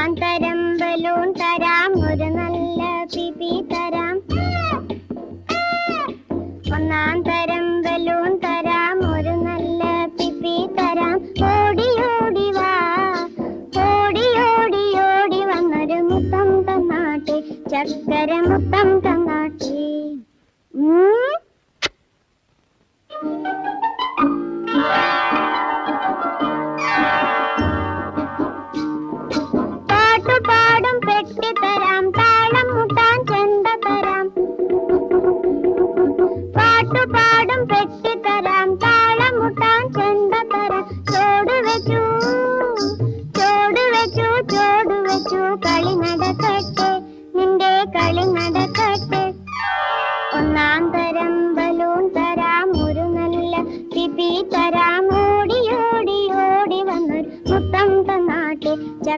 ഒന്നാം തരം ബലൂൺ തരാം, ഒരു നല്ല പിപി തരാം. ഒന്നാം തരം ബലൂൺ തരാം, ഒരു നല്ല പിപി തരാം. ഓടി ഓടി വാ, ഓടി ഓടി ഓടി വന്നൊരു മുത്തം തന്നാട്ടെ, ചക്കര മുത്തം തന്നാട്ടെ. പാട്ടുപാടും പെട്ടി തരാം, താളം മുട്ടാൻ ചെണ്ട തരാം. പാട്ടുപാടും പെട്ടി തരാം, താളം മുട്ടാൻ ചെണ്ട തരാം. ചോട് വെച്ചു ചോട് വെച്ചു ചോട് വെച്ചു, കളി നടക്കട്ടെ നിന്റെ കളി നട